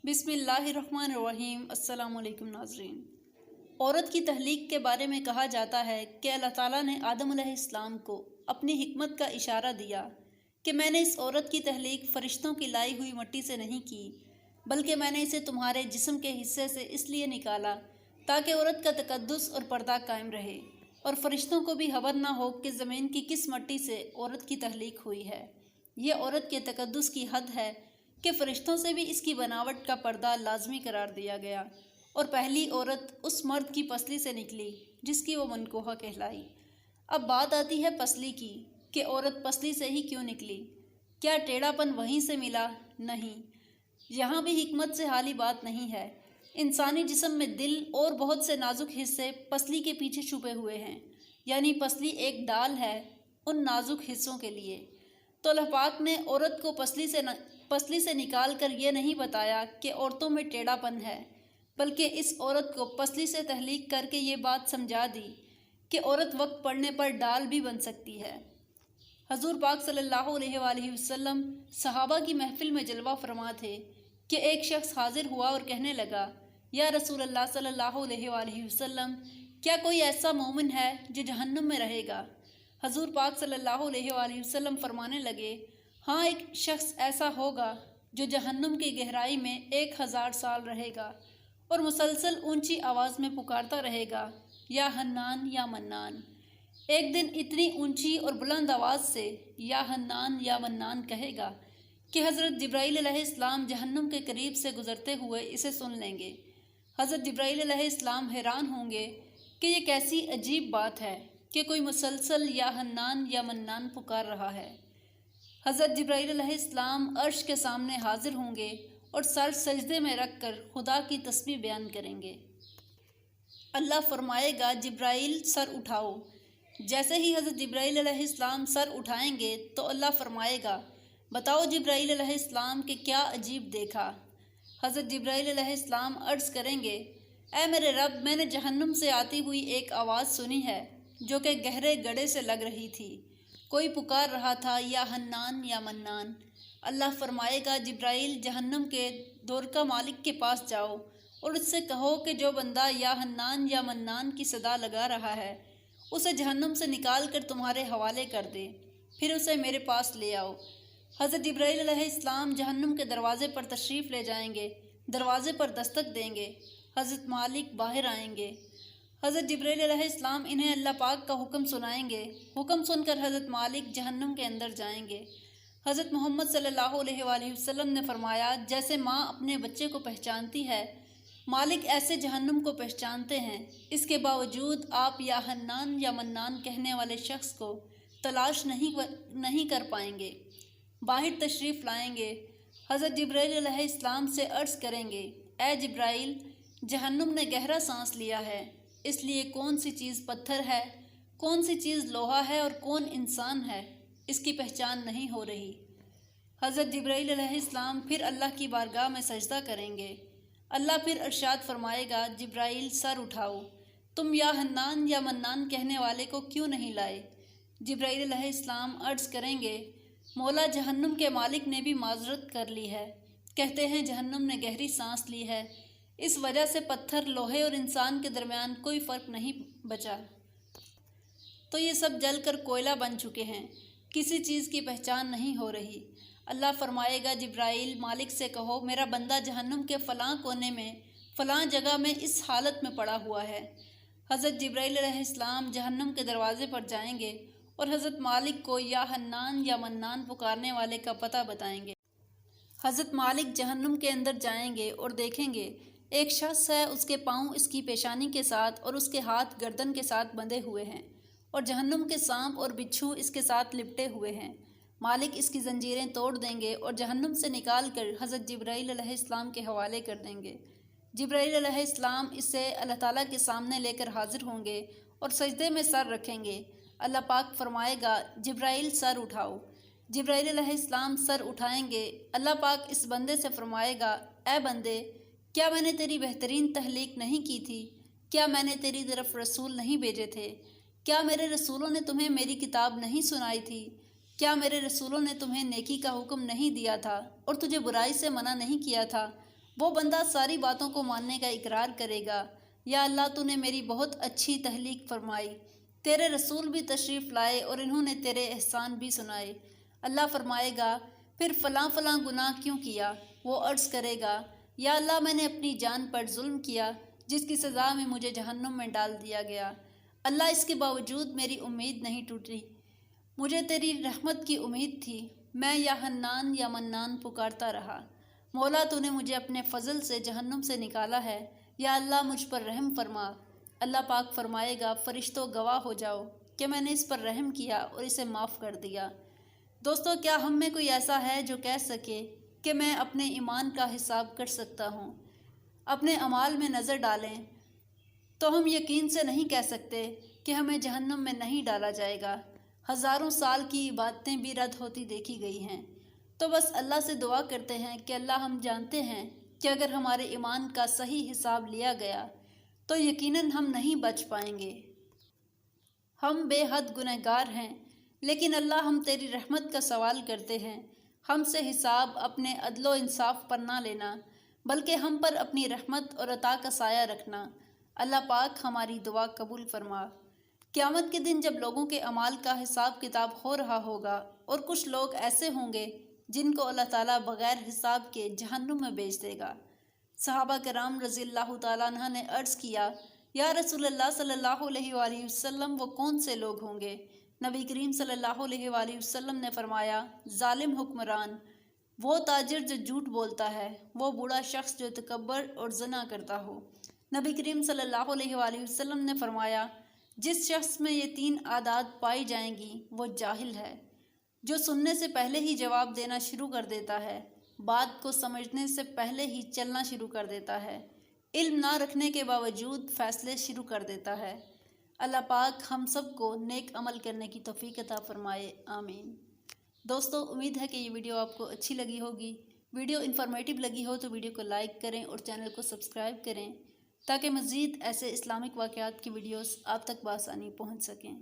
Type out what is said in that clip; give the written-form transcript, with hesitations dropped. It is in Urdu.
بسم اللہ الرحمن الرحیم۔ السلام علیکم ناظرین۔ عورت کی تخلیق کے بارے میں کہا جاتا ہے کہ اللہ تعالیٰ نے آدم علیہ السلام کو اپنی حکمت کا اشارہ دیا کہ میں نے اس عورت کی تخلیق فرشتوں کی لائی ہوئی مٹی سے نہیں کی، بلکہ میں نے اسے تمہارے جسم کے حصے سے اس لیے نکالا تاکہ عورت کا تقدس اور پردہ قائم رہے، اور فرشتوں کو بھی خبر نہ ہو کہ زمین کی کس مٹی سے عورت کی تخلیق ہوئی ہے۔ یہ عورت کے تقدس کی حد ہے کہ فرشتوں سے بھی اس کی بناوٹ کا پردہ لازمی قرار دیا گیا، اور پہلی عورت اس مرد کی پسلی سے نکلی جس کی وہ منکوحہ کہلائی۔ اب بات آتی ہے پسلی کی کہ عورت پسلی سے ہی کیوں نکلی؟ کیا ٹیڑھا پن وہیں سے ملا؟ نہیں، یہاں بھی حکمت سے حالی بات نہیں ہے۔ انسانی جسم میں دل اور بہت سے نازک حصے پسلی کے پیچھے چھپے ہوئے ہیں، یعنی پسلی ایک ڈال ہے ان نازک حصوں کے لیے۔ تو اللہ پاک نے عورت کو پسلی سے نکال کر یہ نہیں بتایا کہ عورتوں میں ٹیڑھا پن ہے، بلکہ اس عورت کو پسلی سے تخلیق کر کے یہ بات سمجھا دی کہ عورت وقت پڑنے پر ڈال بھی بن سکتی ہے۔ حضور پاک صلی اللہ علیہ وآلہ وسلم صحابہ کی محفل میں جلوہ فرما تھے کہ ایک شخص حاضر ہوا اور کہنے لگا، یا رسول اللہ صلی اللہ علیہ وآلہ وسلم، کیا کوئی ایسا مومن ہے جو جہنم میں رہے گا؟ حضور پاک صلی اللہ علیہ وآلہ وسلم فرمانے لگے، ہاں، ایک شخص ایسا ہوگا جو جہنم کی گہرائی میں 1000 سال رہے گا اور مسلسل اونچی آواز میں پکارتا رہے گا، یا حنان یا منان۔ ایک دن اتنی اونچی اور بلند آواز سے یا حنان یا منان کہے گا کہ حضرت جبرائیل علیہ السلام جہنم کے قریب سے گزرتے ہوئے اسے سن لیں گے۔ حضرت جبرائیل علیہ السلام حیران ہوں گے کہ یہ کیسی عجیب بات ہے کہ کوئی مسلسل یا حنان یا منان پکار رہا ہے۔ حضرت جبرائیل علیہ السلام عرش کے سامنے حاضر ہوں گے اور سر سجدے میں رکھ کر خدا کی تسبیح بیان کریں گے۔ اللہ فرمائے گا، جبرائیل سر اٹھاؤ۔ جیسے ہی حضرت جبرائیل علیہ السلام سر اٹھائیں گے تو اللہ فرمائے گا، بتاؤ جبرائیل علیہ السلام کہ کیا عجیب دیکھا؟ حضرت جبرائیل علیہ السلام عرض کریں گے، اے میرے رب، میں نے جہنم سے آتی ہوئی ایک آواز سنی ہے جو کہ گہرے گڑھے سے لگ رہی تھی، کوئی پکار رہا تھا یا حنان یا منان۔ اللہ فرمائے گا، جبرائیل جہنم کے دورکا مالک کے پاس جاؤ اور اس سے کہو کہ جو بندہ یا حنان یا منان کی صدا لگا رہا ہے اسے جہنم سے نکال کر تمہارے حوالے کر دے، پھر اسے میرے پاس لے آؤ۔ حضرت جبرائیل علیہ السلام جہنم کے دروازے پر تشریف لے جائیں گے، دروازے پر دستک دیں گے، حضرت مالک باہر آئیں گے۔ حضرت جبرائیل علیہ السلام انہیں اللہ پاک کا حکم سنائیں گے، حکم سن کر حضرت مالک جہنم کے اندر جائیں گے۔ حضرت محمد صلی اللہ علیہ وآلہ وسلم نے فرمایا، جیسے ماں اپنے بچے کو پہچانتی ہے، مالک ایسے جہنم کو پہچانتے ہیں۔ اس کے باوجود آپ یا حنان یا منان کہنے والے شخص کو تلاش نہیں کر پائیں گے۔ باہر تشریف لائیں گے، حضرت جبرائیل علیہ السلام سے عرض کریں گے، اے جبرائیل، جہنم نے گہرا سانس لیا ہے، اس لیے کون سی چیز پتھر ہے، کون سی چیز لوہا ہے اور کون انسان ہے، اس کی پہچان نہیں ہو رہی۔ حضرت جبرائیل علیہ السلام پھر اللہ کی بارگاہ میں سجدہ کریں گے۔ اللہ پھر ارشاد فرمائے گا، جبرائیل سر اٹھاؤ، تم یا حنان یا منان کہنے والے کو کیوں نہیں لائے؟ جبرائیل علیہ السلام عرض کریں گے، مولا، جہنم کے مالک نے بھی معذرت کر لی ہے، کہتے ہیں جہنم نے گہری سانس لی ہے، اس وجہ سے پتھر، لوہے اور انسان کے درمیان کوئی فرق نہیں بچا، تو یہ سب جل کر کوئلہ بن چکے ہیں، کسی چیز کی پہچان نہیں ہو رہی۔ اللہ فرمائے گا، جبرائیل، مالک سے کہو میرا بندہ جہنم کے فلاں کونے میں فلاں جگہ میں اس حالت میں پڑا ہوا ہے۔ حضرت جبرائیل علیہ السلام جہنم کے دروازے پر جائیں گے اور حضرت مالک کو یا حنان یا منان پکارنے والے کا پتہ بتائیں گے۔ حضرت مالک جہنم کے اندر جائیں گے اور دیکھیں گے ایک شخص ہے، اس کے پاؤں اس کی پیشانی کے ساتھ اور اس کے ہاتھ گردن کے ساتھ بندھے ہوئے ہیں، اور جہنم کے سانپ اور بچھو اس کے ساتھ لپٹے ہوئے ہیں۔ مالک اس کی زنجیریں توڑ دیں گے اور جہنم سے نکال کر حضرت جبرائیل علیہ السلام کے حوالے کر دیں گے۔ جبرائیل علیہ السلام اسے اللہ تعالیٰ کے سامنے لے کر حاضر ہوں گے اور سجدے میں سر رکھیں گے۔ اللہ پاک فرمائے گا، جبرائیل سر اٹھاؤ۔ جبرائیل علیہ السلام سر اٹھائیں گے۔ اللہ پاک اس بندے سے فرمائے گا، اے بندے، کیا میں نے تیری بہترین تخلیق نہیں کی تھی؟ کیا میں نے تیری طرف رسول نہیں بھیجے تھے؟ کیا میرے رسولوں نے تمہیں میری کتاب نہیں سنائی تھی؟ کیا میرے رسولوں نے تمہیں نیکی کا حکم نہیں دیا تھا اور تجھے برائی سے منع نہیں کیا تھا؟ وہ بندہ ساری باتوں کو ماننے کا اقرار کرے گا، یا اللہ تو نے میری بہت اچھی تخلیق فرمائی، تیرے رسول بھی تشریف لائے اور انہوں نے تیرے احسان بھی سنائے۔ اللہ فرمائے گا پھر فلاں فلاں گناہ کیوں کیا؟ وہ عرض کرے گا یا اللہ میں نے اپنی جان پر ظلم کیا جس کی سزا میں مجھے جہنم میں ڈال دیا گیا۔ اللہ اس کے باوجود میری امید نہیں ٹوٹی، مجھے تیری رحمت کی امید تھی، میں یا حنان یا منان پکارتا رہا۔ مولا تو نے مجھے اپنے فضل سے جہنم سے نکالا ہے، یا اللہ مجھ پر رحم فرما۔ اللہ پاک فرمائے گا فرشتوں گواہ ہو جاؤ کہ میں نے اس پر رحم کیا اور اسے معاف کر دیا۔ دوستو، کیا ہم میں کوئی ایسا ہے جو کہہ سکے کہ میں اپنے ایمان کا حساب کر سکتا ہوں؟ اپنے اعمال میں نظر ڈالیں تو ہم یقین سے نہیں کہہ سکتے کہ ہمیں جہنم میں نہیں ڈالا جائے گا۔ ہزاروں سال کی عبادتیں بھی رد ہوتی دیکھی گئی ہیں۔ تو بس اللہ سے دعا کرتے ہیں کہ اللہ، ہم جانتے ہیں کہ اگر ہمارے ایمان کا صحیح حساب لیا گیا تو یقیناً ہم نہیں بچ پائیں گے۔ ہم بے حد گنہگار ہیں، لیکن اللہ ہم تیری رحمت کا سوال کرتے ہیں، ہم سے حساب اپنے عدل و انصاف پر نہ لینا، بلکہ ہم پر اپنی رحمت اور عطا کا سایہ رکھنا۔ اللہ پاک ہماری دعا قبول فرما۔ قیامت کے دن جب لوگوں کے اعمال کا حساب کتاب ہو رہا ہوگا اور کچھ لوگ ایسے ہوں گے جن کو اللہ تعالیٰ بغیر حساب کے جہنم میں بھیج دے گا۔ صحابہ کرام رضی اللہ تعالیٰ عنہ نے عرض کیا، یا رسول اللہ صلی اللہ علیہ وآلہ وسلم، وہ کون سے لوگ ہوں گے؟ نبی کریم صلی اللہ علیہ وآلہ وسلم نے فرمایا، ظالم حکمران، وہ تاجر جو جھوٹ بولتا ہے، وہ بوڑھا شخص جو تکبر اور زنا کرتا ہو۔ نبی کریم صلی اللہ علیہ وآلہ وسلم نے فرمایا، جس شخص میں یہ 3 عادات پائی جائیں گی وہ جاہل ہے، جو سننے سے پہلے ہی جواب دینا شروع کر دیتا ہے، بات کو سمجھنے سے پہلے ہی چلنا شروع کر دیتا ہے، علم نہ رکھنے کے باوجود فیصلے شروع کر دیتا ہے۔ اللہ پاک ہم سب کو نیک عمل کرنے کی توفیق عطا فرمائے، آمین۔ دوستو، امید ہے کہ یہ ویڈیو آپ کو اچھی لگی ہوگی۔ ویڈیو انفارمیٹیو لگی ہو تو ویڈیو کو لائک کریں اور چینل کو سبسکرائب کریں تاکہ مزید ایسے اسلامک واقعات کی ویڈیوز آپ تک بآسانی پہنچ سکیں۔